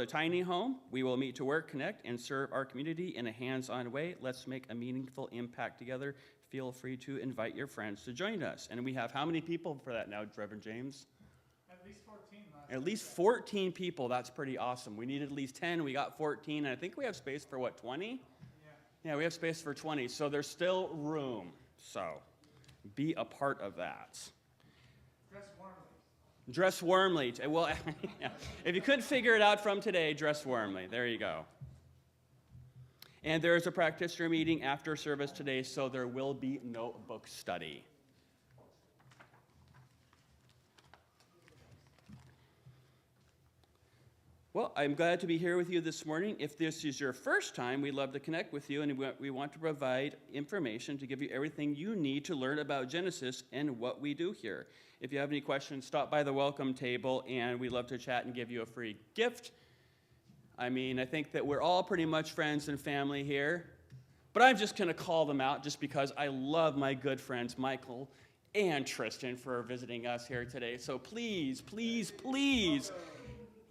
The tiny home, we will meet to work, connect, and serve our community in a hands-on way. Let's make a meaningful impact together. Feel free to invite your friends to join us. And we have how many people for that now, Reverend James? At least 14. At least 14 people. That's pretty awesome. We needed at least 10. We got 14. And I think we have space for, what, 20? Yeah, we have space for 20. So there's still room. So be a part of that. Dress warmly. Dress warmly. Well, yeah. If you couldn't figure it out from today, dress warmly. There you go. And there is a practitioner meeting after service today, so there will be no book study. Well, I'm glad to be here with you this morning. If this is your first time, we'd love to connect with you, and we want to provide information to give you everything you need to learn about Genesis and what we do here. If you have any questions, stop by the welcome table, and we'd love to chat and give you a free gift. I mean, I think that we're all pretty much friends and family here, but I'm just going to call them out just because I love my good friends Michael and Tristan for visiting us here today. So please, please, please,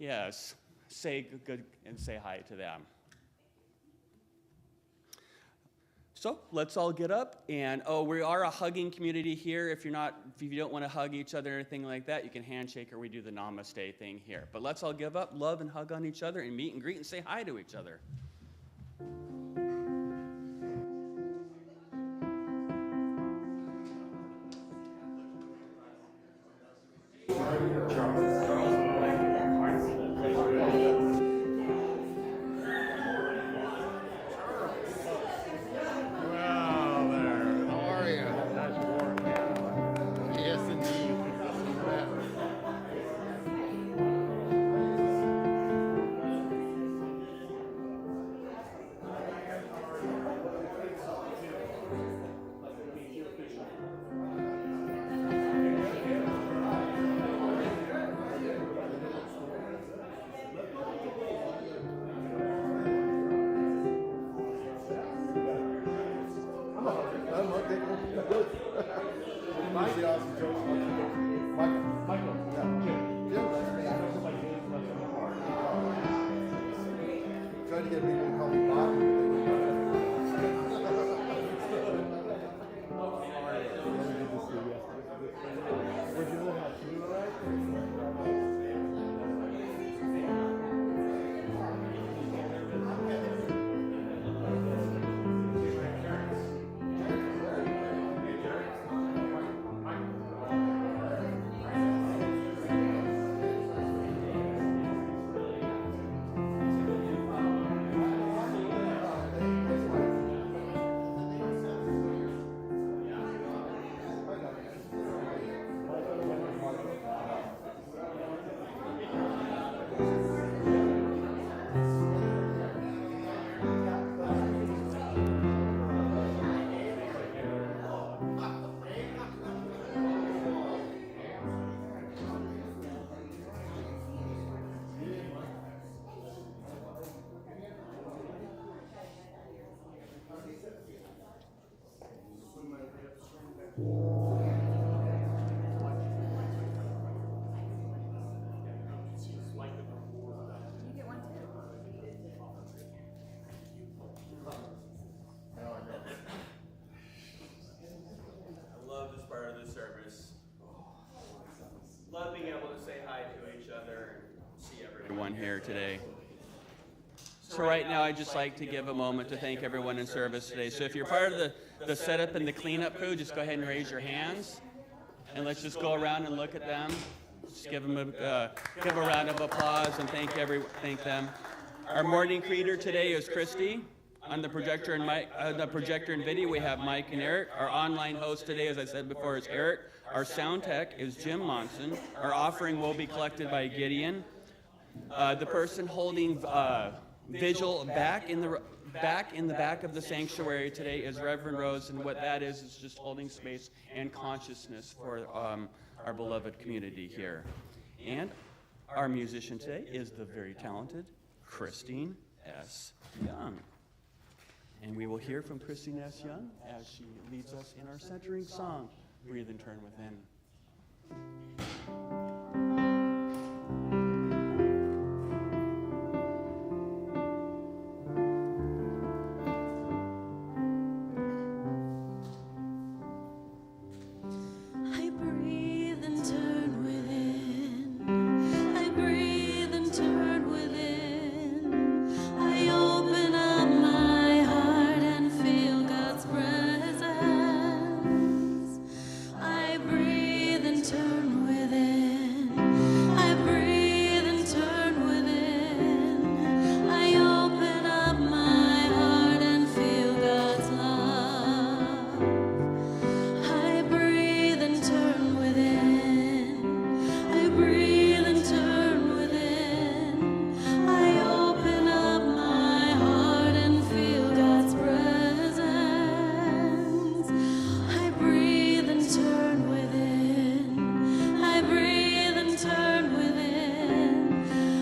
yes, say good and say hi to them. So let's all get up, and we are a hugging community here. If you don't want to hug each other or anything like that, you can handshake or we do the namaste thing here. But let's all give up, love, and hug on each other, and meet and greet and say hi to each other. Love being able to say hi to each other and see everyone here today. So right now, I'd just like to give a moment to thank everyone in service today. So if you're part of the setup and the cleanup crew, just go ahead and raise your hands. And let's just go around and look at them. Just give them give a round of applause and thank them. Our morning greeter today is Christy. On the projector and video, we have Mike and Eric. Our online host today, as I said before, is Eric. Our sound tech is Jim Monson. Our offering will be collected by Gideon. The person holding vigil back in the back of the sanctuary today is Reverend Rose, and what that is just holding space and consciousness for our beloved community here. And our musician today is the very talented ChristineEss Young. And we will hear from ChristineEss Young as she leads us in our centering song, Breathe and Turn Within. breathe and turn within. I open up my heart and feel God's presence. I breathe and turn within. I breathe and turn within.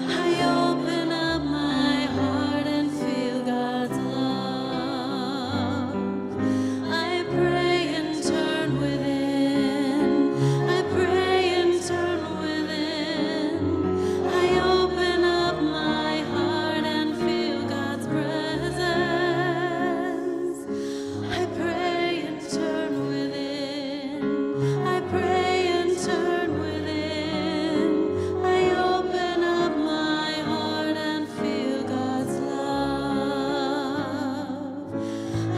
I open up my heart and feel God's love. I pray and turn within. I pray and turn within. I open up my heart and feel God's presence. I pray and turn within. I pray and turn within. I open up my heart and feel God's love.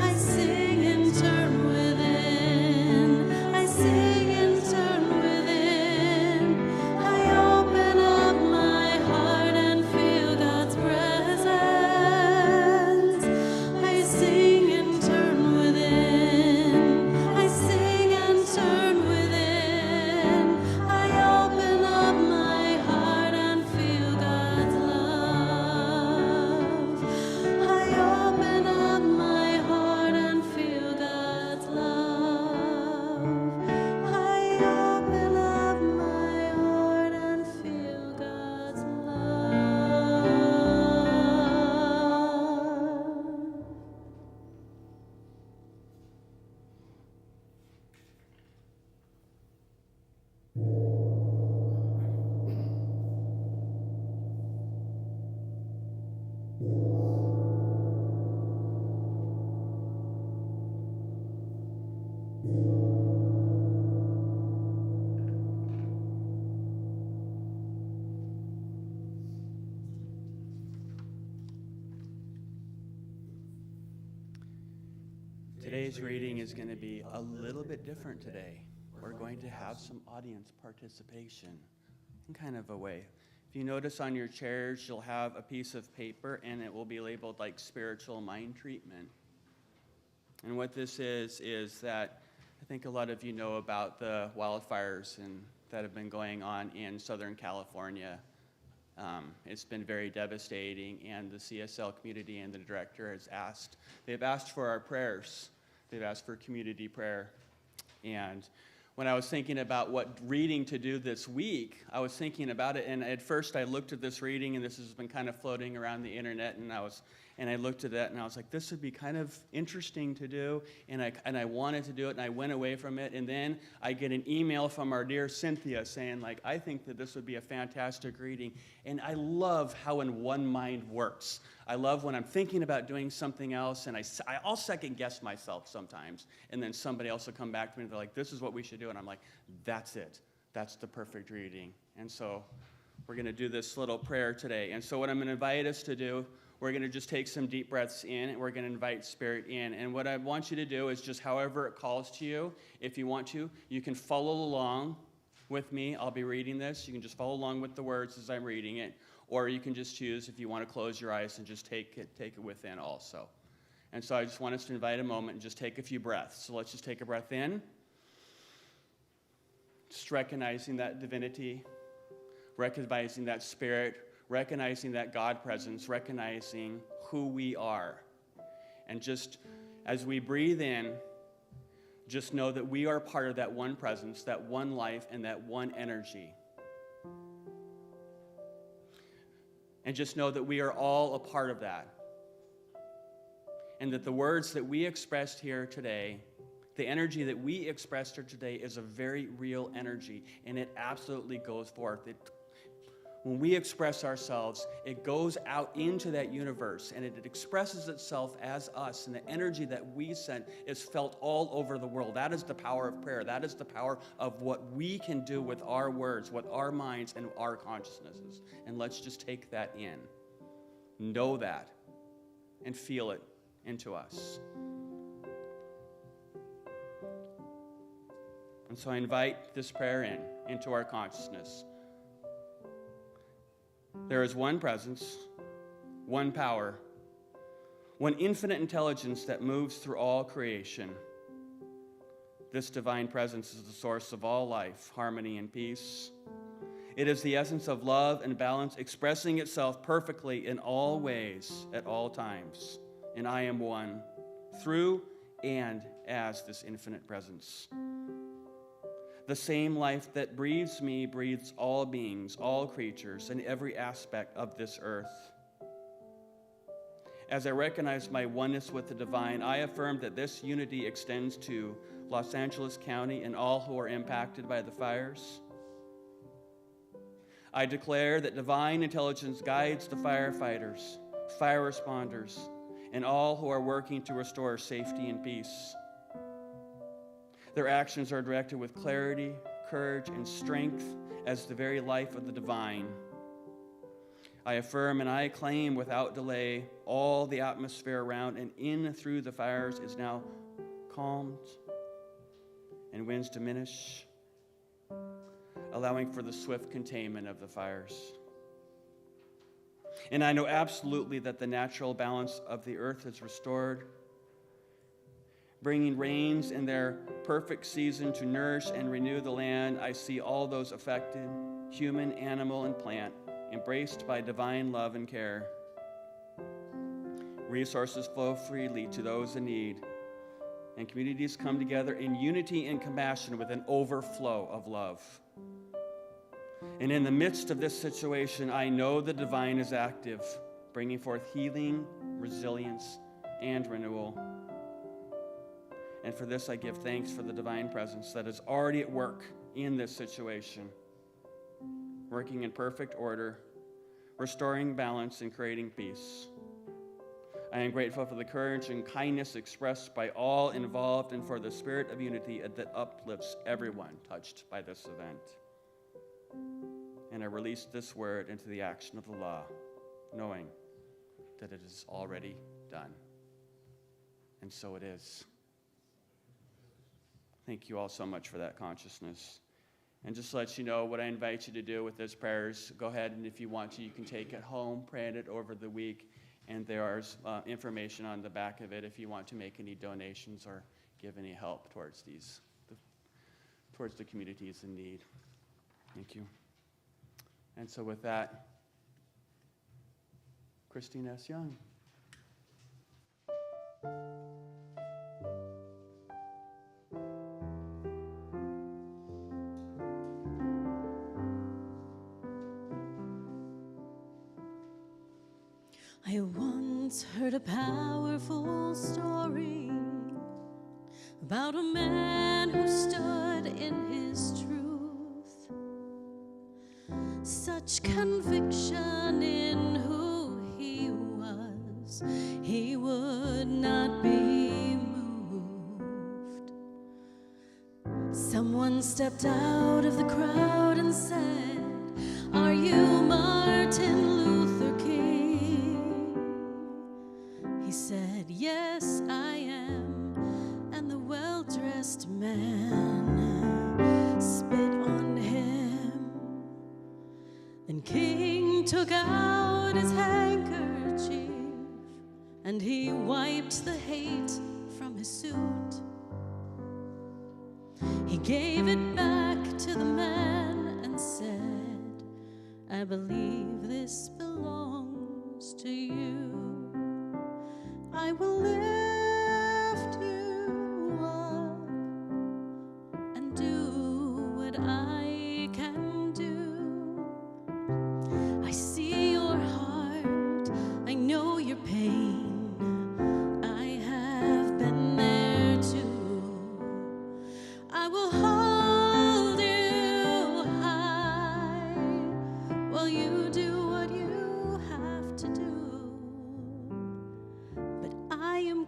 I sing and turn within. I sing and turn within. I open up my heart and feel God's presence. I sing and turn within. I sing and turn within. I open up my heart and feel God's love. I open up my heart and feel God's love. I open up my heart and feel God's love. Today's reading is going to be a little bit different today. We're going to have some audience participation in kind of a way. If you notice on your chairs, you'll have a piece of paper and it will be labeled like spiritual mind treatment. And what this is that I think a lot of you know about the wildfires that have been going on in Southern California. It's been very devastating, and the CSL community and the director they've asked for our prayers. They've asked for community prayer. And when I was thinking about what reading to do this week, I was thinking about it, and at first I looked at this reading, and this has been kind of floating around the internet, and I looked at that, and I was like, this would be kind of interesting to do, and I wanted to do it, and I went away from it, and then I get an email from our dear Cynthia saying, like, I think that this would be a fantastic reading, and I love how in one mind works. I love when I'm thinking about doing something else, and I'll second guess myself sometimes, and then somebody else will come back to me, and they're like, this is what we should do, and I'm like, that's it. That's the perfect reading. And so we're going to do this little prayer today, and so what I'm going to invite us to do, we're going to just take some deep breaths in, and we're going to invite Spirit in. And what I want you to do is just however it calls to you, if you want to, you can follow along with me. I'll be reading this. You can just follow along with the words as I'm reading it, or you can just choose if you want to close your eyes and just take it within also. And so I just want us to invite a moment and just take a few breaths. So let's just take a breath in, just recognizing that divinity, recognizing that Spirit, recognizing that God presence, recognizing who we are. And just as we breathe in, just know that we are part of that one presence, that one life, and that one energy. And just know that we are all a part of that. And that the words that we expressed here today, the energy that we expressed here today is a very real energy, and it absolutely goes forth. When we express ourselves, it goes out into that universe, and it expresses itself as us, and the energy that we send is felt all over the world. That is the power of prayer. That is the power of what we can do with our words, with our minds, and our consciousnesses. And let's just take that in. Know that, and feel it into us. And so I invite this prayer into our consciousness. There is one presence, one power, one infinite intelligence that moves through all creation. This divine presence is the source of all life, harmony, and peace. It is the essence of love and balance, expressing itself perfectly in all ways, at all times. And I am one, through and as this infinite presence. The same life that breathes me breathes all beings, all creatures, and every aspect of this earth. As I recognize my oneness with the divine, I affirm that this unity extends to Los Angeles County and all who are impacted by the fires. I declare that divine intelligence guides the firefighters, fire responders, and all who are working to restore safety and peace. Their actions are directed with clarity, courage, and strength as the very life of the divine. I affirm and I claim without delay all the atmosphere around and in through the fires is now calmed and winds diminish, allowing for the swift containment of the fires. And I know absolutely that the natural balance of the earth is restored, bringing rains in their perfect season to nourish and renew the land. I see all those affected, human, animal, and plant, embraced by divine love and care. Resources flow freely to those in need, and communities come together in unity and compassion with an overflow of love. And in the midst of this situation, I know the divine is active, bringing forth healing, resilience, and renewal. And for this, I give thanks for the divine presence that is already at work in this situation, working in perfect order, restoring balance, and creating peace. I am grateful for the courage and kindness expressed by all involved and for the spirit of unity that uplifts everyone touched by this event. And I release this word into the action of the law, knowing that it is already done. And so it is. Thank you all so much for that consciousness. And just to let you know what I invite you to do with those prayers, go ahead and if you want to, you can take it home, pray it over the week, and there's information on the back of it if you want to make any donations or give any help towards towards the communities in need. Thank you. And so with that, ChristineEss Young. I once heard a powerful story about a man who stood in his truth. Such conviction in who he was, he would not be moved. Someone stepped out of the crowd and said, "Are you Martin Luther King?" He said, "Yes, I am." And the well-dressed man spit on him. Then King took out his handkerchief and he wiped the hate from his suit. He gave it back to the man and said, "I believe this belongs to you. I will lift you up and do what I can do. I see your heart, I know your pain. I have been there too. I will hold you high while you do what you have to do. But I am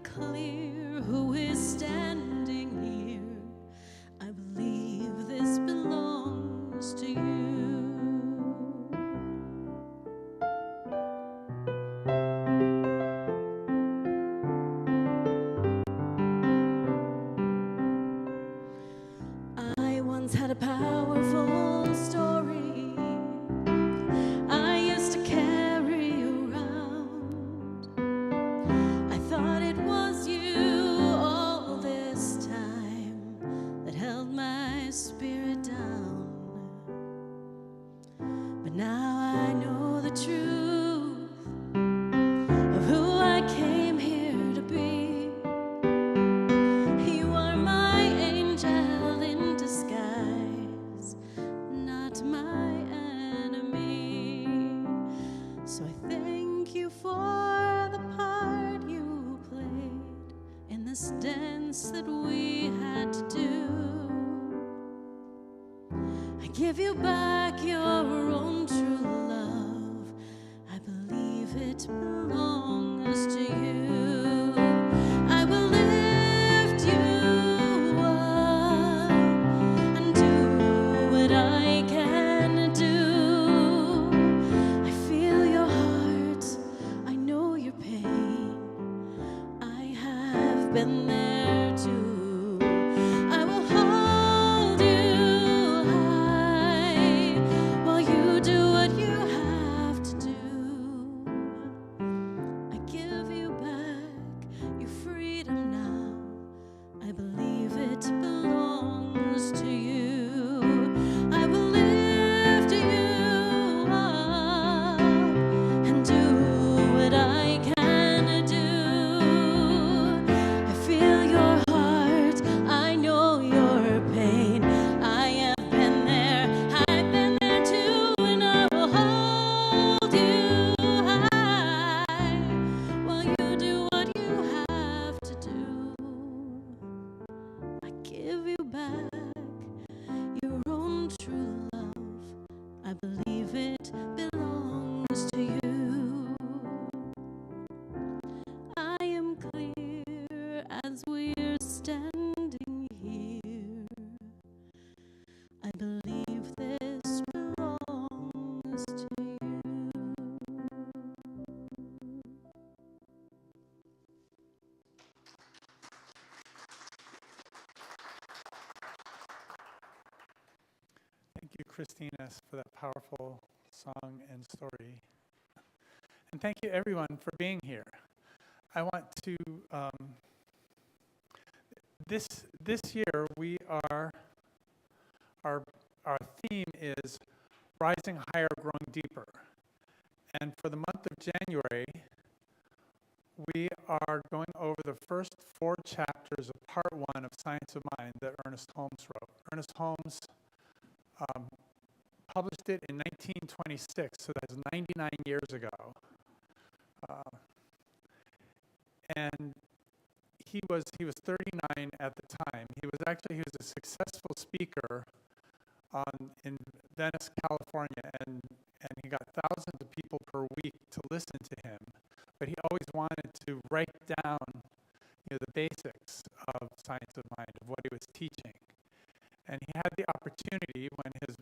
But now I know the truth of who I came here to be. You are my angel in disguise, not my enemy. So I thank you for the part you played in this dance that we had to do. I give you back your own true love. I believe it belongs to you. I will lift you up and do what I can do. I feel your heart, I know your pain. I have been there too. I will hold you high while you do what you have to do. I give you back your freedom now. I believe it belongs to you. I will lift you up and do what I can do. I feel your heart, I know your pain. I have been there, I've been there too, and I will hold you high while you do what you have to do. I give you back your own true love. I believe it belongs to you. I am clear as we're standing here. I believe this belongs to you. Thank you, ChristineEss, for that powerful song and story. And thank you, everyone, for being here. I want to, this year, our theme is Rising Higher, Growing Deeper. And for the month of January, we are going over the first 4 chapters of part 1 of Science of Mind that Ernest Holmes wrote. Ernest Holmes published it in 1926, so that's 99 years ago. And he was 39 at the time. He was a successful speaker in Venice, California, and he got thousands of people per week to listen to him. But he always wanted to write down, the basics of Science of Mind, of what he was teaching. And he had the opportunity when his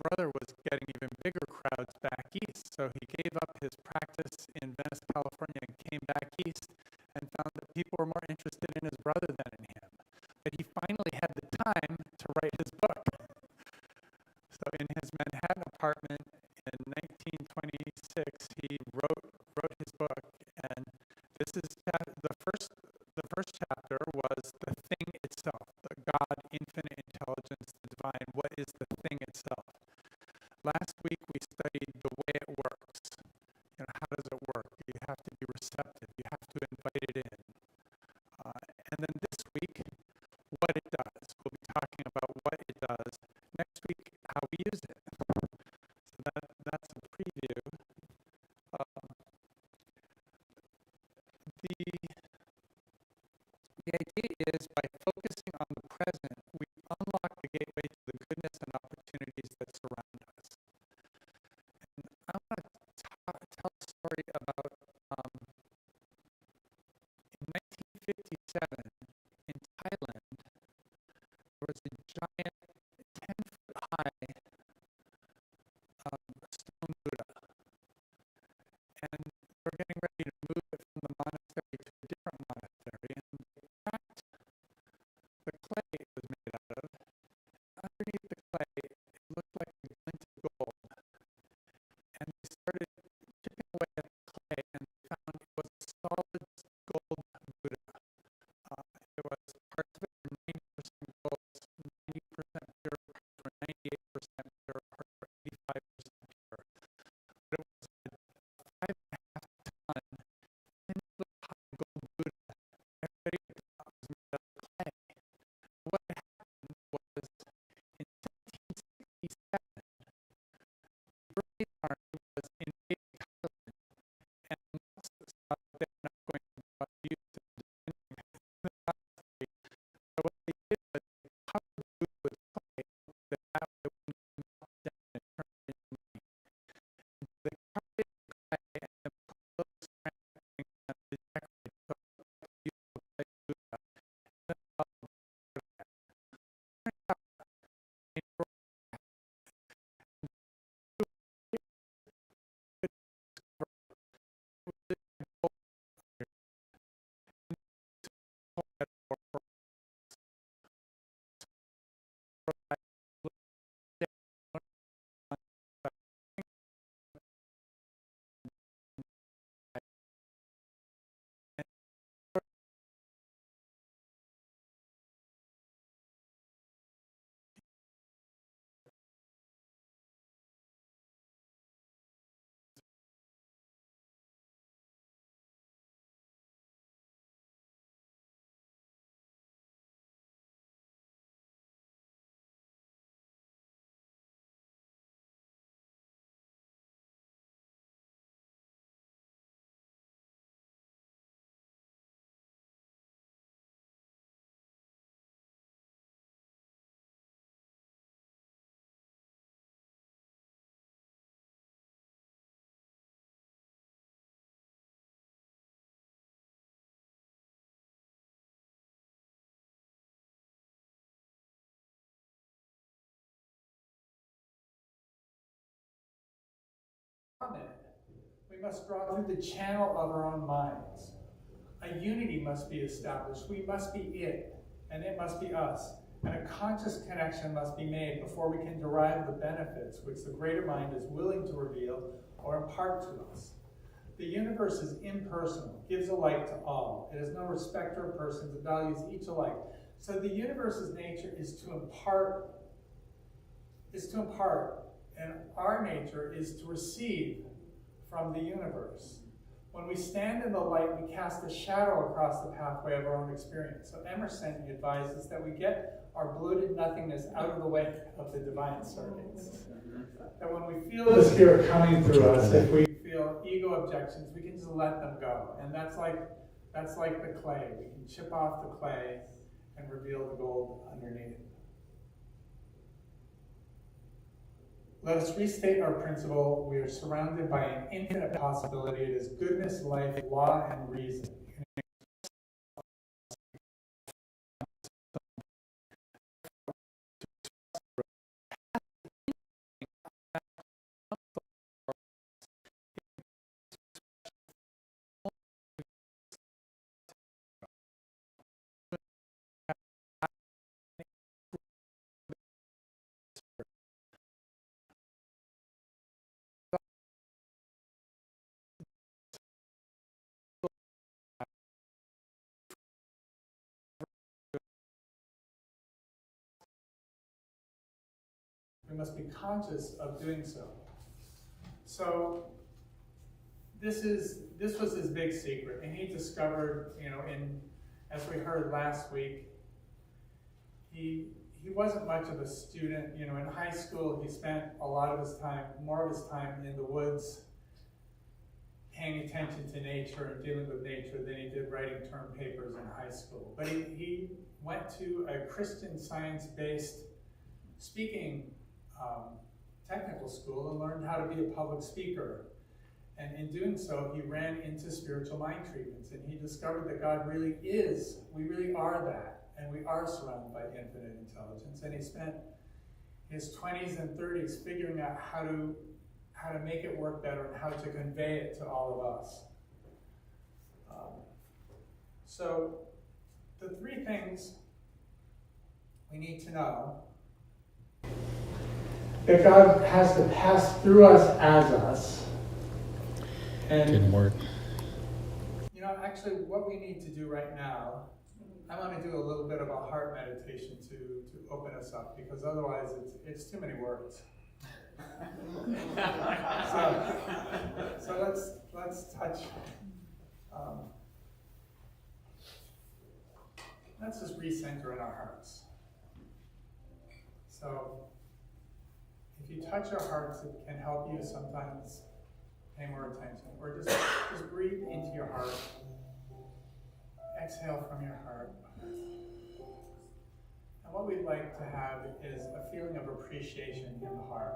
brother was getting even bigger crowds back east. So he gave up his practice in Venice, California, and came back east and found that people were more interested in his brother than in him. But he finally had the time to write his book. So in his Manhattan apartment in 1926, he wrote his book, and this is the first chapter was the thing itself, the God, infinite intelligence, the divine. What is the thing itself? Last week we studied the way it works. How does it work? You have to be receptive. You have to invite it in. And then this week, what it does. We'll be talking about what it does. Next week, how we use it. So that's a preview. The idea is by focusing on the present, we unlock the gateway to the goodness and opportunities that surround us. And I want to tell a story about We must draw through the channel of our own minds. A unity must be established. We must be it, and it must be us. And a conscious connection must be made before we can derive the benefits which the greater mind is willing to reveal or impart to us. The universe is impersonal, gives alike to all. It has no respecter of persons, it values each alike. So the universe's nature is to impart, and our nature is to receive from the universe. When we stand in the light, we cast a shadow across the pathway of our own experience. So Emerson advises that we get our bloated nothingness out of the way of the divine circuits. That when we feel the Spirit coming through us, if we feel ego objections, we can just let them go. And that's like the clay. We can chip off the clay and reveal the gold underneath. Let us restate our principle. We are surrounded by an infinite possibility. It is goodness, life, law, and reason. We must be conscious of doing so. So this was his big secret, and he discovered, as we heard last week, he wasn't much of a student. In high school he spent more of his time in the woods, paying attention to nature and dealing with nature than he did writing term papers in high school. But he went to a Christian Science-based speaking technical school and learned how to be a public speaker. And in doing so, he ran into spiritual mind treatments, and he discovered that God really is, we really are that, and we are surrounded by infinite intelligence. And he spent his 20s and 30s figuring out how to make it work better and how to convey it to all of us. So the three things we need to know: that God has to pass through us as us. And didn't work. Actually what we need to do right now, I want to do a little bit of a heart meditation to open us up, because otherwise it's too many words. So let's touch. Let's just recenter in our hearts. So if you touch your hearts, it can help you sometimes pay more attention. Or just breathe into your heart. Exhale from your heart. And what we'd like to have is a feeling of appreciation in the heart.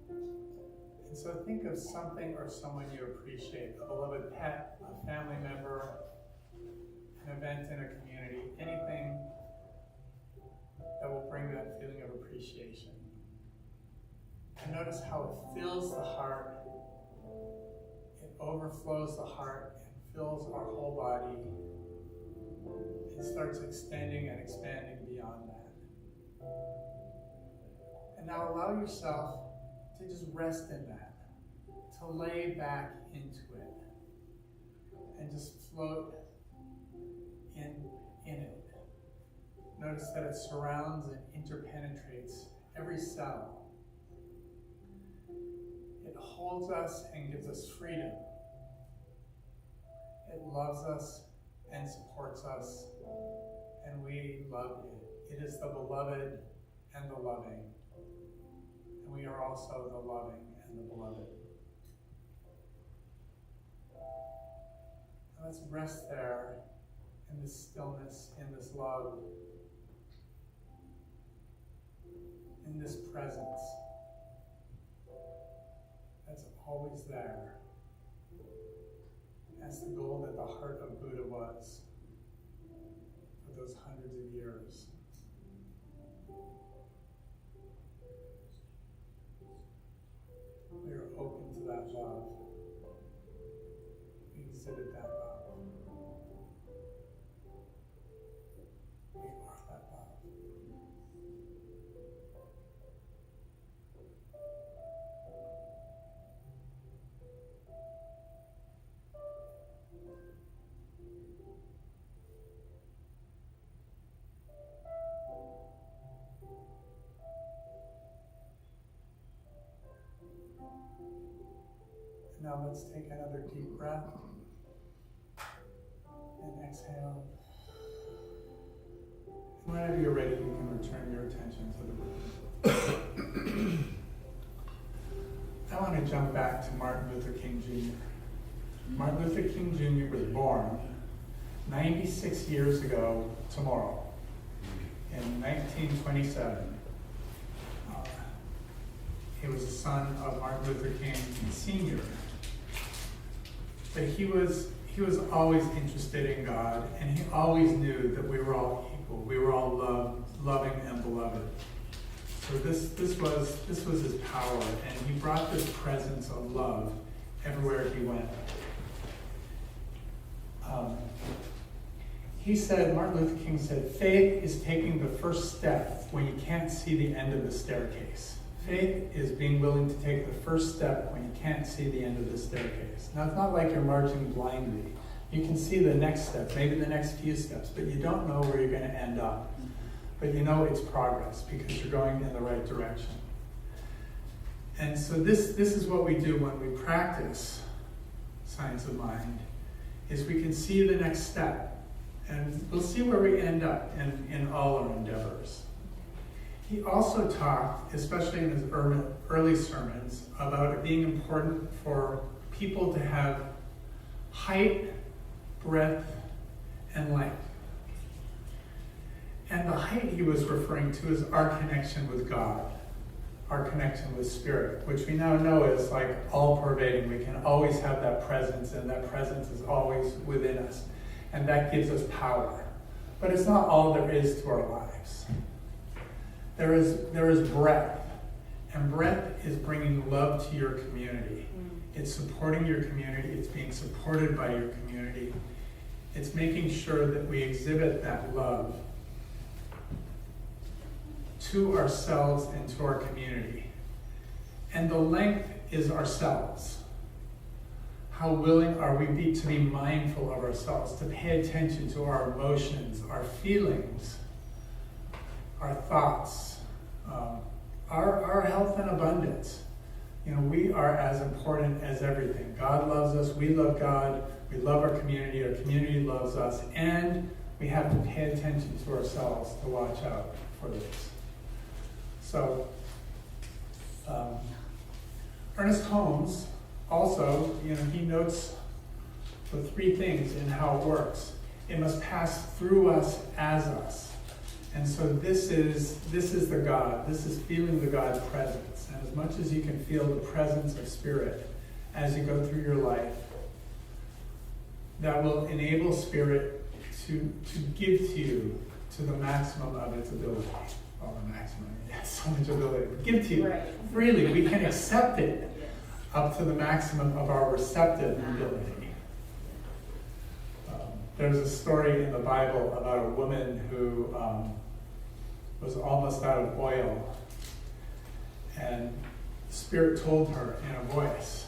And so think of something or someone you appreciate: a beloved pet, a family member, an event in a community, anything that will bring that feeling of appreciation. And notice how it fills the heart, it overflows the heart, and fills our whole body, and starts extending and expanding beyond that. And now allow yourself to just rest in that, to lay back into it, and just float in it. Notice that it surrounds and interpenetrates every cell. It holds us and gives us freedom. It loves us and supports us, and we love it. It is the beloved and the loving, and we are also the loving and the beloved. And let's rest there in this stillness, in this love, in this presence that's always there, as the goal that the heart of Buddha was for those hundreds of years. We are open to that love. exhibit that love. We are that love. Now let's take another deep breath and exhale. And whenever you're ready, you can return your attention to the room. I want to jump back to Martin Luther King Jr. Martin Luther King Jr. was born 96 years ago tomorrow, in 1927. He was the son of Martin Luther King Sr. But he was always interested in God, and he always knew that we were all equal. We were all loving and beloved. So this was his power, and he brought this presence of love everywhere he went. Martin Luther King said, faith is taking the first step when you can't see the end of the staircase. Faith is being willing to take the first step when you can't see the end of the staircase. Now, it's not like you're marching blindly. You can see the next step, maybe the next few steps, but you don't know where you're going to end up. But you know it's progress because you're going in the right direction. And so this is what we do when we practice science of mind, is we can see the next step. And we'll see where we end up in all our endeavors. He also talked, especially in his early sermons, about it being important for people to have height, breadth, and length. And the height he was referring to is our connection with God, our connection with Spirit, which we now know is like all-pervading. We can always have that presence, and that presence is always within us. And that gives us power. But it's not all there is to our lives. There is breadth, and breadth is bringing love to your community. It's supporting your community. It's being supported by your community. It's making sure that we exhibit that love to ourselves and to our community. And the length is ourselves. How willing are we to be mindful of ourselves, to pay attention to our emotions, our feelings, our thoughts, our health and abundance. You know, we are as important as everything. God loves us, we love God, we love our community loves us, and we have to pay attention to ourselves to watch out for this. So, Ernest Holmes also, he notes the three things in how it works. It must pass through us as us. And so this is the God. This is feeling the God's presence. And as much as you can feel the presence of Spirit as you go through your life, that will enable Spirit to give to you to the maximum of its ability. Well, the maximum, yes, so much ability. Give to you freely. We can accept it up to the maximum of our receptive ability. There's a story in the Bible about a woman who was almost out of oil, and Spirit told her in a voice,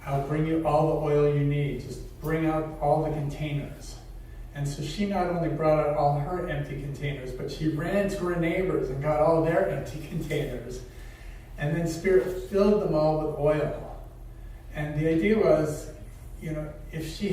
I'll bring you all the oil you need, just bring out all the containers. And so she not only brought out all her empty containers, but she ran to her neighbors and got all their empty containers. And then Spirit filled them all with oil. And the idea was, if she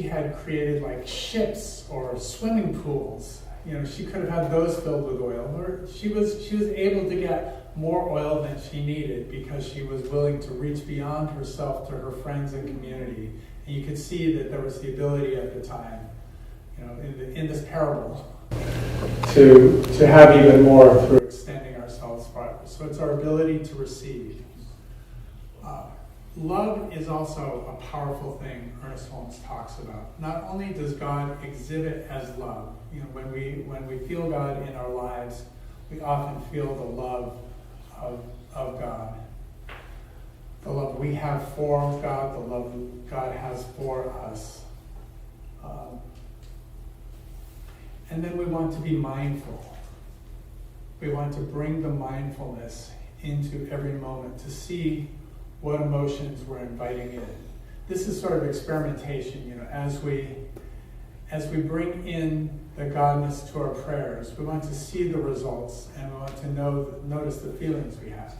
had created like ships or swimming pools, she could have had those filled with oil. Or she was able to get more oil than she needed because she was willing to reach beyond herself to her friends and community. And you could see that there was the ability at the time, in this parable, to have even more through extending ourselves farther. So it's our ability to receive. Love is also a powerful thing Ernest Holmes talks about. Not only does God exhibit as love, when we feel God in our lives, we often feel the love of God, the love we have for God, the love God has for us. And then we want to be mindful. We want to bring the mindfulness into every moment to see what emotions we're inviting in. This is sort of experimentation, as we bring in the Godness to our prayers, we want to see the results and we want to notice the feelings we have.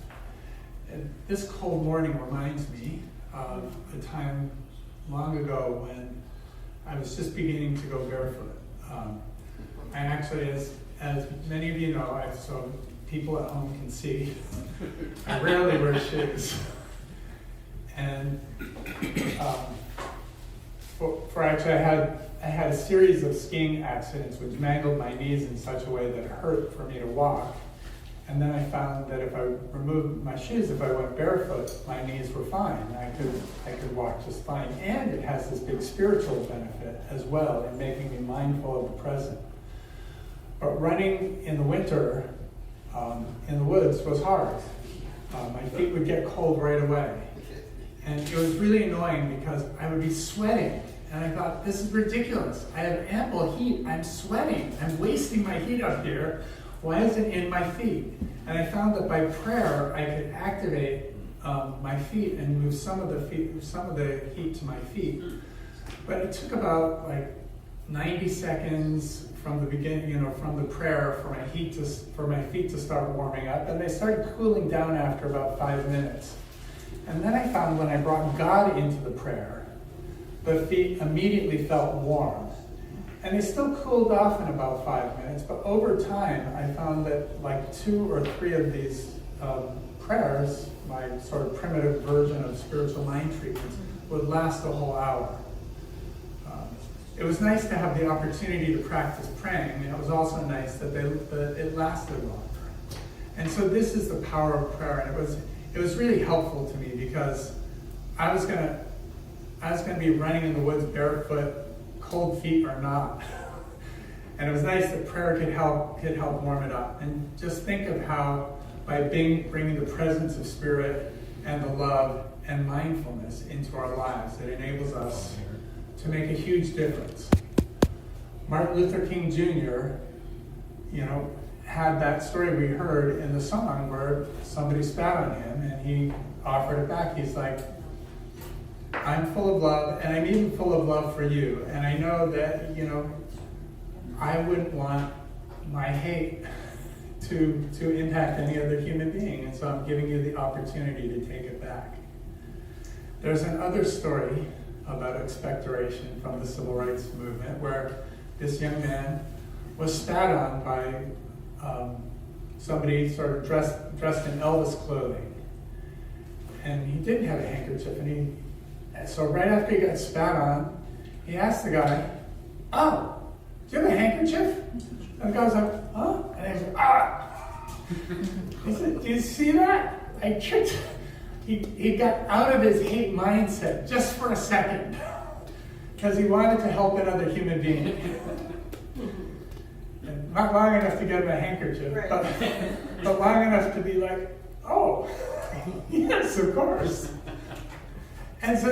And this cold morning reminds me of a time long ago when I was just beginning to go barefoot. I actually, as many of you know, so people at home can see, I rarely wear shoes. And actually, I had a series of skiing accidents which mangled my knees in such a way that it hurt for me to walk. And then I found that if I removed my shoes, if I went barefoot, my knees were fine. I could walk just fine. And it has this big spiritual benefit as well in making me mindful of the present. But running in the winter in the woods was hard. My feet would get cold right away. And it was really annoying because I would be sweating. And I thought, this is ridiculous. I have ample heat. I'm sweating. I'm wasting my heat up here. Why is it in my feet? And I found that by prayer, I could activate my feet and move some of the heat to my feet. But it took about 90 seconds from the beginning, from the prayer for my feet to start warming up, and they started cooling down after about 5 minutes. And then I found when I brought God into the prayer, the feet immediately felt warm. And they still cooled off in about 5 minutes, but over time I found that 2 or 3 of these prayers, my sort of primitive version of spiritual mind treatments, would last a whole hour. It was nice to have the opportunity to practice praying, and it was also nice that it lasted longer. And so this is the power of prayer, and it was really helpful to me because I was gonna be running in the woods barefoot, cold feet or not. And it was nice that prayer could help warm it up. And just think of how by bringing the presence of Spirit and the love and mindfulness into our lives, it enables us to make a huge difference. Martin Luther King Jr., had that story we heard in the song where somebody spat on him and he offered it back. He's like, I'm full of love, and I'm even full of love for you. And I know that, I wouldn't want my hate to impact any other human being, and so I'm giving you the opportunity to take it back. There's another story about expectoration from the civil rights movement where this young man was spat on by somebody sort of dressed in Elvis clothing. And he didn't have a handkerchief, so right after he got spat on, he asked the guy, "Oh, do you have a handkerchief?" And the guy was like, "Huh?" And he said, "Ah!" He said, "Do you see that? I tricked." He got out of his hate mindset just for a second because he wanted to help another human being. And not long enough to get him a handkerchief, right. but long enough to be like, "Oh, yes, of course." And so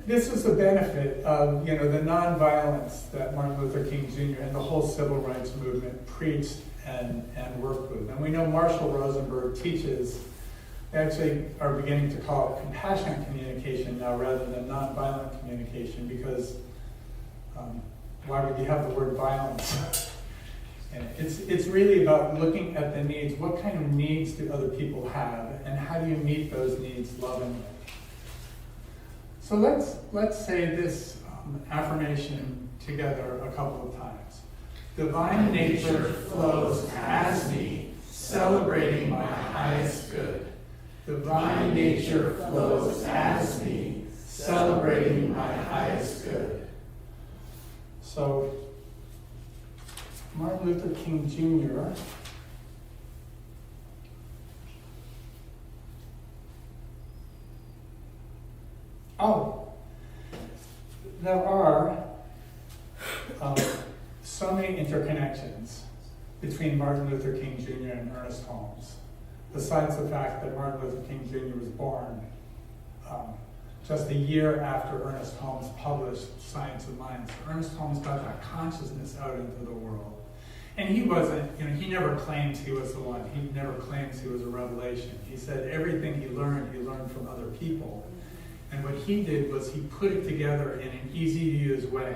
this was the benefit of the nonviolence that Martin Luther King Jr. and the whole civil rights movement preached and worked with. And we know Marshall Rosenberg teaches, they actually are beginning to call it compassionate communication now rather than nonviolent communication because why would you have the word violence? And it's really about looking at the needs. What kind of needs do other people have, and how do you meet those needs lovingly? So let's say this affirmation together a couple of times. Divine nature flows as me, celebrating my highest good. Divine nature flows as me, celebrating my highest good. So, Martin Luther King Jr. There are so many interconnections between Martin Luther King Jr. and Ernest Holmes, besides the fact that Martin Luther King Jr. was born just a year after Ernest Holmes published Science of Mind. So Ernest Holmes got that consciousness out into the world. And he wasn't, he never claims he was the one. He never claims he was a revelation. He said everything he learned from other people. And what he did was he put it together in an easy-to-use way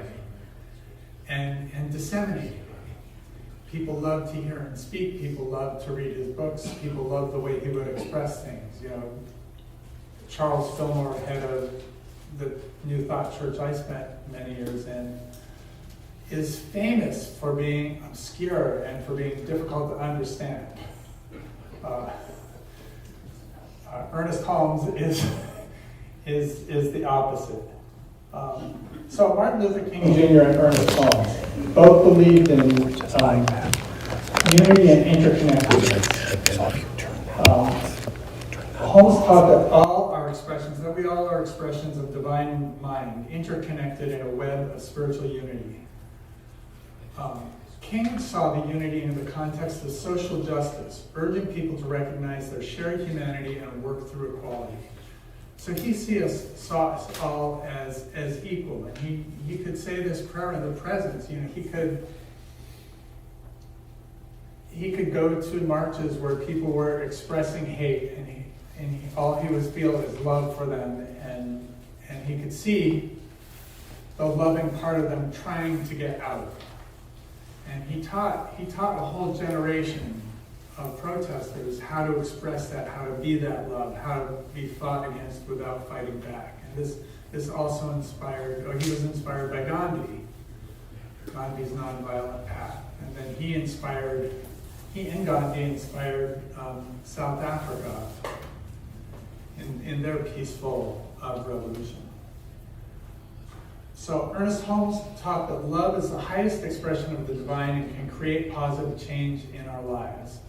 and disseminated it. People loved to hear him speak. People loved to read his books. People loved the way he would express things. Charles Fillmore, head of the New Thought Church I spent many years in, is famous for being obscure and for being difficult to understand. Ernest Holmes is the opposite. So Martin Luther King Jr. and Ernest Holmes both believed in unity and interconnectedness. Holmes taught that we all are expressions of divine mind, interconnected in a web of spiritual unity. King saw the unity in the context of social justice, urging people to recognize their shared humanity and work through equality. So he saw us all as equal, and he could say this prayer in the presence. He could go to marches where people were expressing hate, and all he would feel is love for them, and he could see the loving part of them trying to get out. And he taught a whole generation of protesters how to express that, how to be that love, how to be fought against without fighting back. And this also he was inspired by Gandhi's nonviolent path. And then he and Gandhi inspired South Africa in their peaceful revolution. So Ernest Holmes taught that love is the highest expression of the divine and can create positive change in our lives.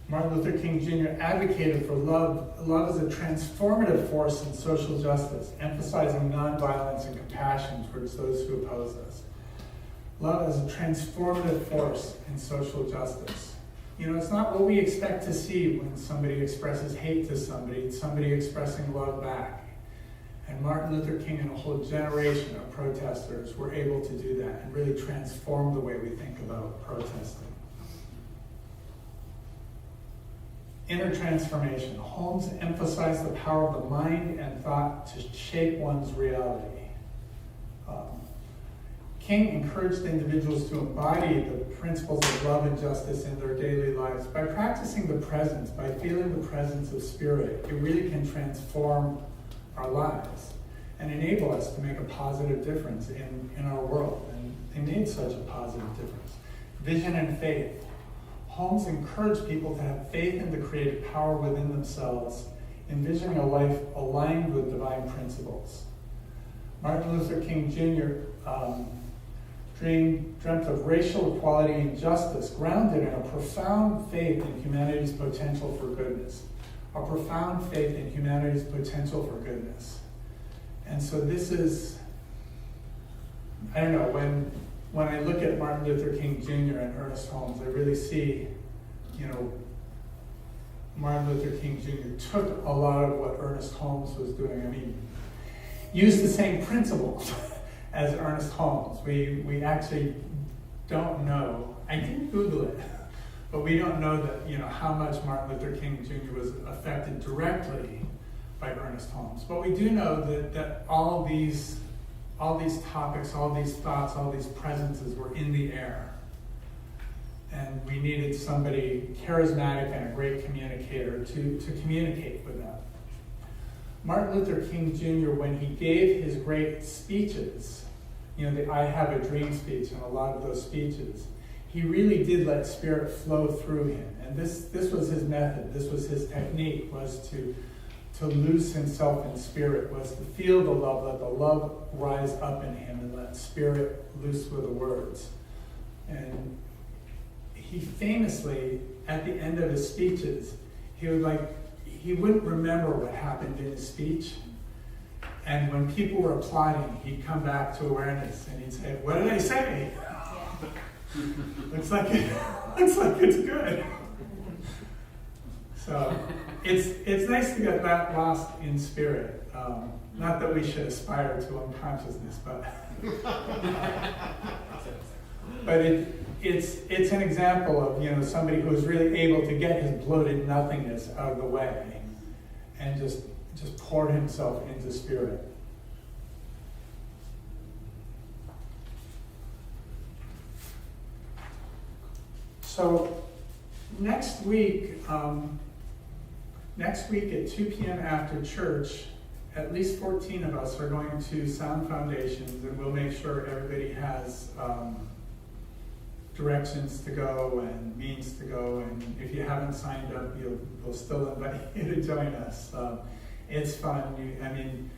Martin Luther King Jr. advocated for love. Love is a transformative force in social justice, emphasizing nonviolence and compassion towards those who oppose us. Love is a transformative force in social justice. It's not what we expect to see when somebody expresses hate to somebody expressing love back. And Martin Luther King and a whole generation of protesters were able to do that and really transform the way we think about protesting. Inner transformation. Holmes emphasized the power of the mind and thought to shape one's reality. King encouraged individuals to embody the principles of love and justice in their daily lives. By practicing the presence, by feeling the presence of spirit, it really can transform our lives and enable us to make a positive difference in our world. And they made such a positive difference. Vision and faith. Holmes encouraged people to have faith in the creative power within themselves, envisioning a life aligned with divine principles. Martin Luther King Jr. Dreamt of racial equality and justice, grounded in a profound faith in humanity's potential for goodness. A profound faith in humanity's potential for goodness. And so this is, when I look at Martin Luther King Jr. and Ernest Holmes, I really see, Martin Luther King Jr. took a lot of what Ernest Holmes was doing. Used the same principles as Ernest Holmes. We actually don't know. I didn't Google it, but we don't know that how much Martin Luther King Jr. was affected directly by Ernest Holmes. But we do know that all these topics, all these thoughts, all these presences were in the air. And we needed somebody charismatic and a great communicator to communicate with them. Martin Luther King Jr., when he gave his great speeches, the I Have a Dream speech and a lot of those speeches, he really did let spirit flow through him. And this was his method, this was his technique, was to lose himself in spirit, was to feel the love, let the love rise up in him and let spirit loose with the words. And he famously, at the end of his speeches, he wouldn't remember what happened in his speech. And when people were applauding, he'd come back to awareness and he'd say, "What did I say? looks like it's good." So it's nice to get that lost in spirit. Not that we should aspire to unconsciousness, but it's an example of somebody who's really able to get his bloated nothingness out of the way and just pour himself into spirit. So next week at 2 p.m. after church, at least 14 of us are going to Sound Foundations, and we'll make sure everybody has directions to go and means to go. And if you haven't signed up, we'll still invite you to join us. It's fun.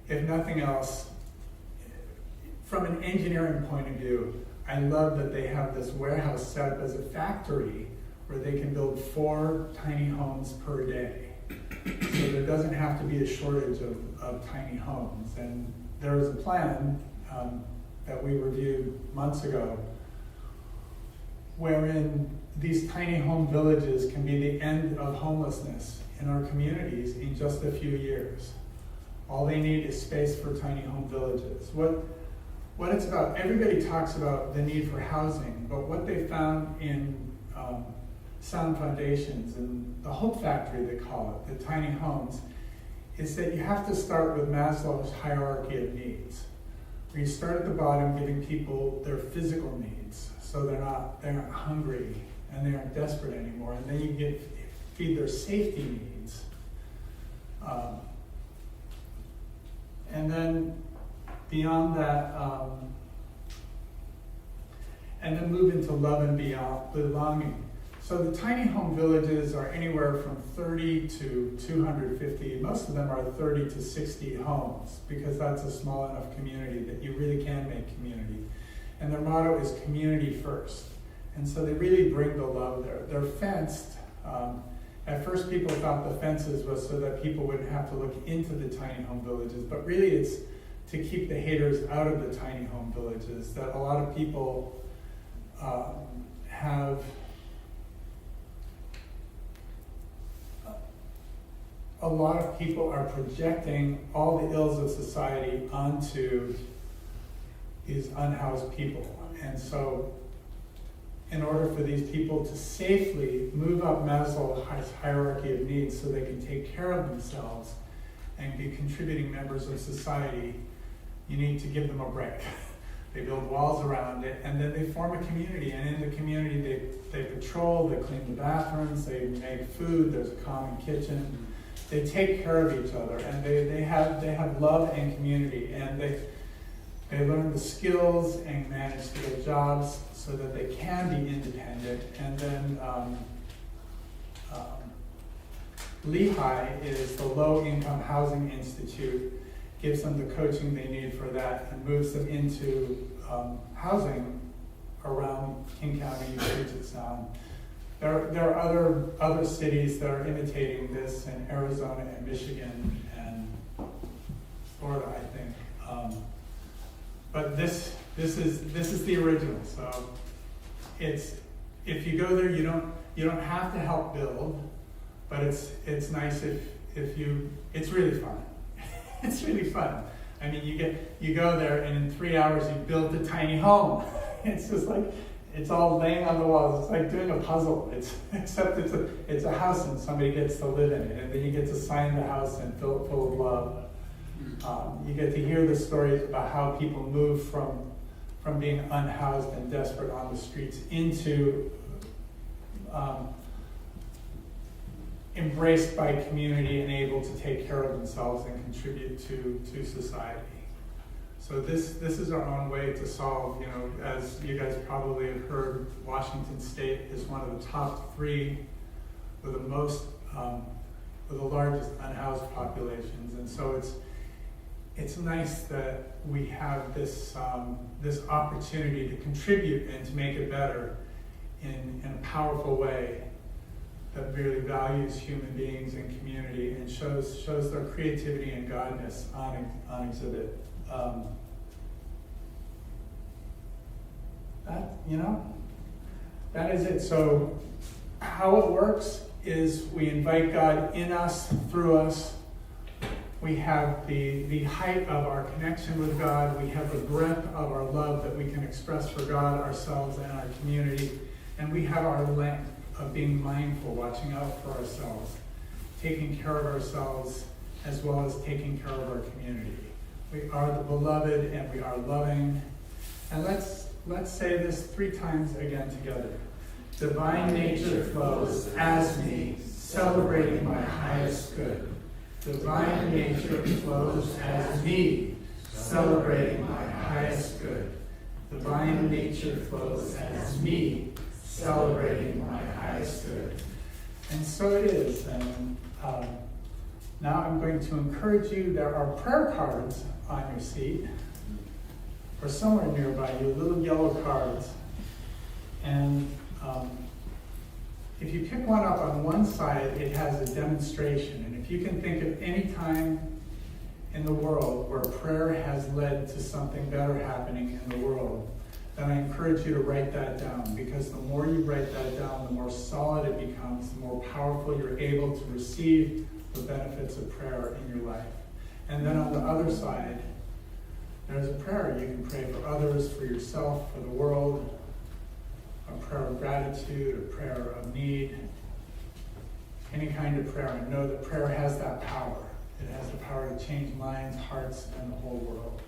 If nothing else, from an engineering point of view, I love that they have this warehouse set up as a factory where they can build 4 tiny homes per day. So there doesn't have to be a shortage of tiny homes. And there was a plan that we reviewed months ago wherein these tiny home villages can be the end of homelessness in our communities in just a few years. All they need is space for tiny home villages. What it's about, everybody talks about the need for housing, but what they found in Sound Foundations and the Hope Factory, they call it, the tiny homes, is that you have to start with Maslow's hierarchy of needs, where you start at the bottom giving people their physical needs, so they're not hungry and they aren't desperate anymore, and then you feed their safety needs. And then beyond that, and then move into love and beyond belonging. So the tiny home villages are anywhere from 30 to 250. Most of them are 30 to 60 homes, because that's a small enough community that you really can make community. And their motto is community first. And so they really bring the love there. They're fenced. At first people thought the fences was so that people wouldn't have to look into the tiny home villages, but really it's to keep the haters out of the tiny home villages, that a lot of people have a lot of people are projecting all the ills of society onto these unhoused people. And so in order for these people to safely move up Maslow's hierarchy of needs so they can take care of themselves and be contributing members of society, you need to give them a break. They build walls around it, and then they form a community. And in the community, they patrol, they clean the bathrooms, they make food, there's a common kitchen. They take care of each other, and they have love and community, and they learn the skills and manage to get jobs so that they can be independent. And then Lehigh is the Low Income Housing Institute, gives them the coaching they need for that, and moves them into housing around King County, Puget Sound. There are other cities that are imitating this in Arizona and Michigan and Florida, I think. But this is the original. So if you go there, you don't have to help build, but it's nice if you. It's really fun. It's really fun. I mean, you go there, and in 3 hours you build a tiny home. It's just like, it's all laying on the walls. It's like doing a puzzle. Except it's a house and somebody gets to live in it, and then you get to sign the house and fill it full of love. You get to hear the stories about how people move from being unhoused and desperate on the streets into embraced by community and able to take care of themselves and contribute to society. So this is our own way to solve, as you guys probably have heard, Washington State is one of the top 3 with with the largest unhoused populations. And so it's nice that we have this opportunity to contribute and to make it better in a powerful way that really values human beings and community and shows their creativity and godness on exhibit. That is it. So how it works is we invite God in us, through us. We have the height of our connection with God. We have the breadth of our love that we can express for God, ourselves, and our community. And we have our length of being mindful, watching out for ourselves, taking care of ourselves, as well as taking care of our community. We are the beloved and we are loving. And let's say this 3 times again together. Divine nature flows as me, celebrating my highest good. Divine nature flows as me, celebrating my highest good. Divine nature flows as me, celebrating my highest good. And so it is. And now I'm going to encourage you. There are prayer cards on your seat, or somewhere nearby you, little yellow cards. And if you pick one up on one side, it has a demonstration. And if you can think of any time in the world where prayer has led to something better happening in the world, then I encourage you to write that down, because the more you write that down, the more solid it becomes, the more powerful you're able to receive the benefits of prayer in your life. And then on the other side, there's a prayer. You can pray for others, for yourself, for the world, a prayer of gratitude, a prayer of need, any kind of prayer. And know that prayer has that power. It has the power to change minds, hearts, and the whole world.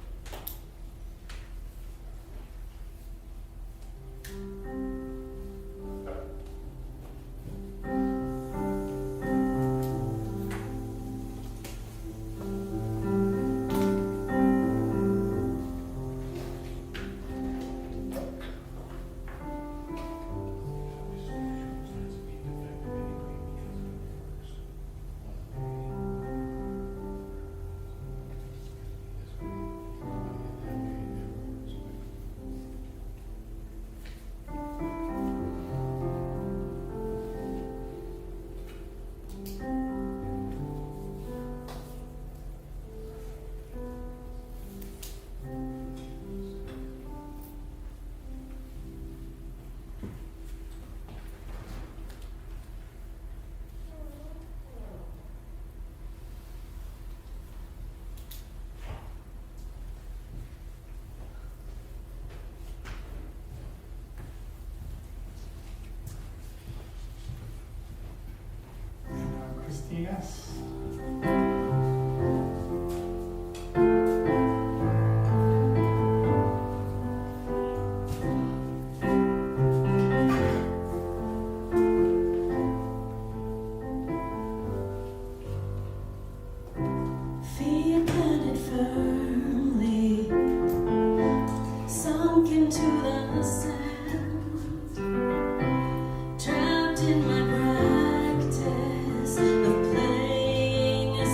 ChristineEss. Feet planted firmly, sunk into the sand, trapped in my practice of playing a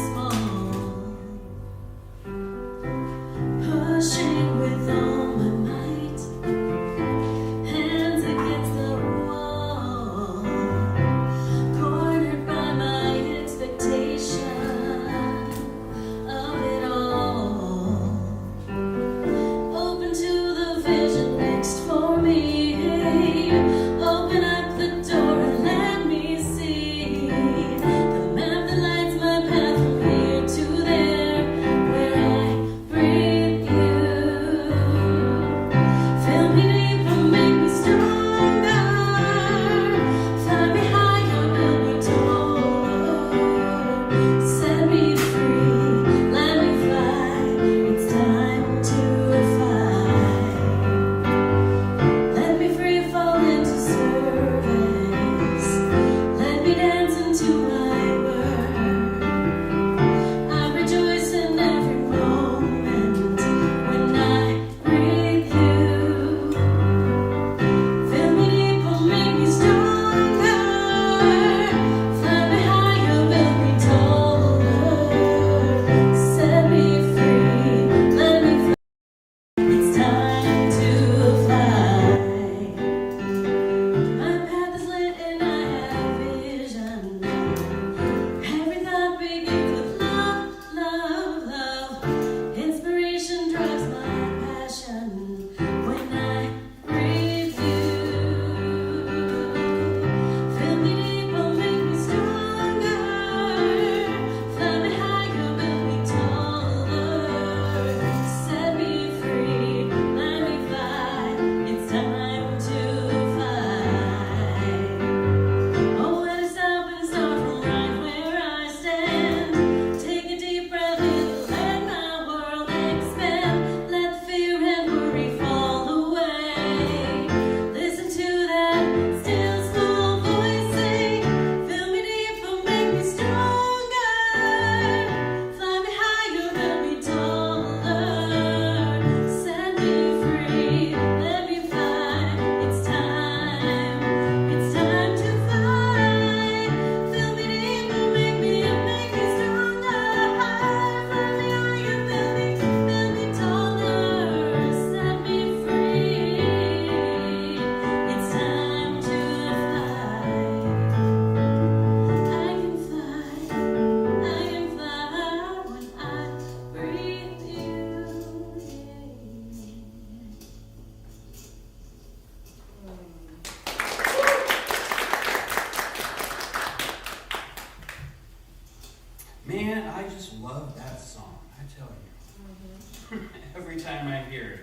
Man, I just love that song, I tell you. Every time I hear it.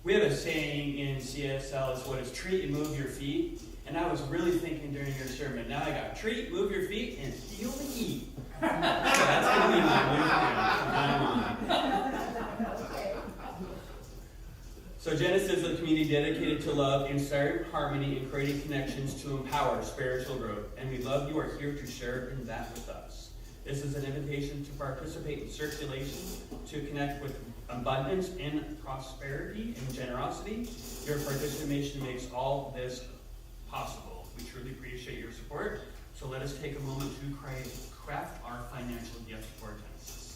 We have a saying in CSL, it's what is treat and move your feet. And I was really thinking during your sermon, now I got treat, move your feet, and feel the heat. So that's going to be my new thing from now on. So Genesis is a community dedicated to love, inspiring harmony, and creating connections to empower spiritual growth. And we love you are here to share in that with us. This is an invitation to participate in circulation, to connect with abundance and prosperity and generosity. Your participation makes all this possible. We truly appreciate your support. So let us take a moment to craft our financial gift for Genesis.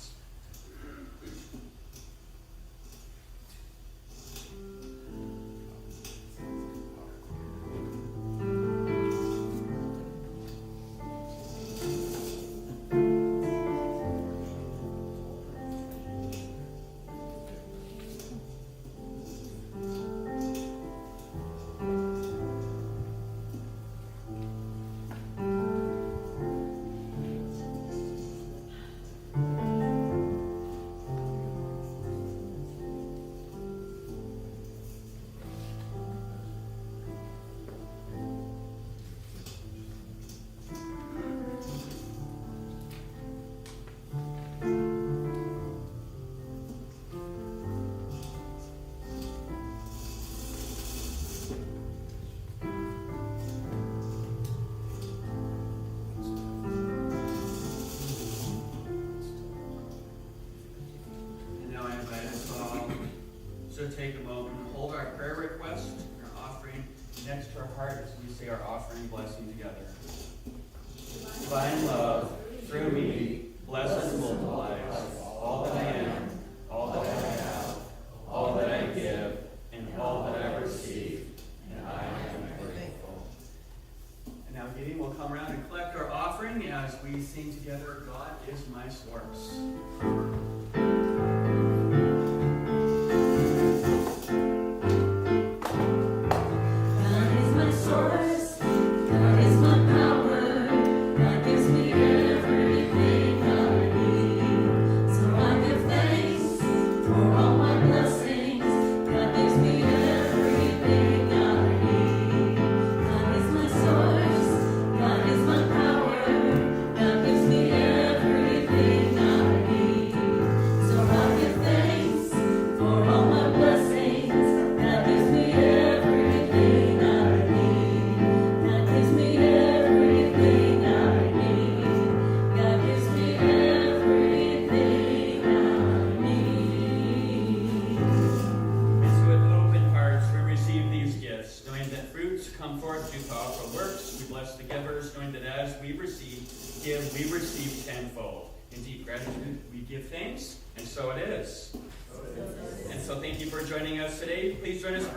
So take a moment and hold our prayer request and our offering next to our heart as we say our offering blessing together. Divine love, through me, bless and multiplies all that I am, all that I have, all that I give, and all that I receive, and I am grateful. And now Gideon will come around and collect our offering as we sing together, God is my source.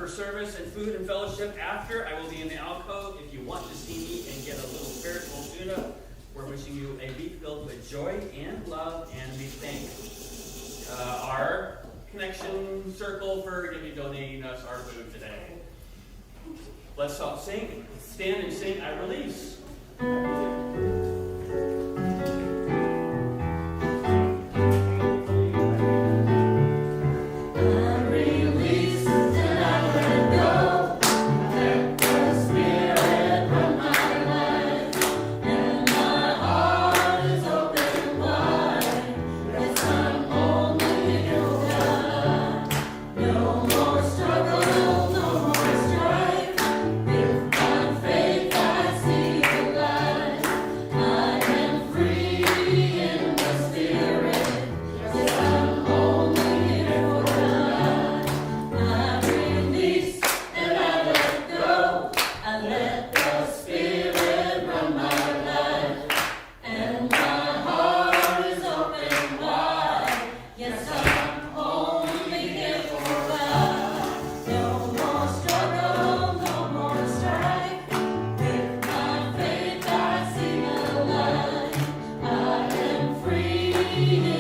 Service and food and fellowship after. I will be in the alcove if you want to see me and get a little spiritual tune-up. We're wishing you a week filled with joy and love, and we thank our connection circle for donating us our food today. Let's all sing, stand and sing, I release. Free.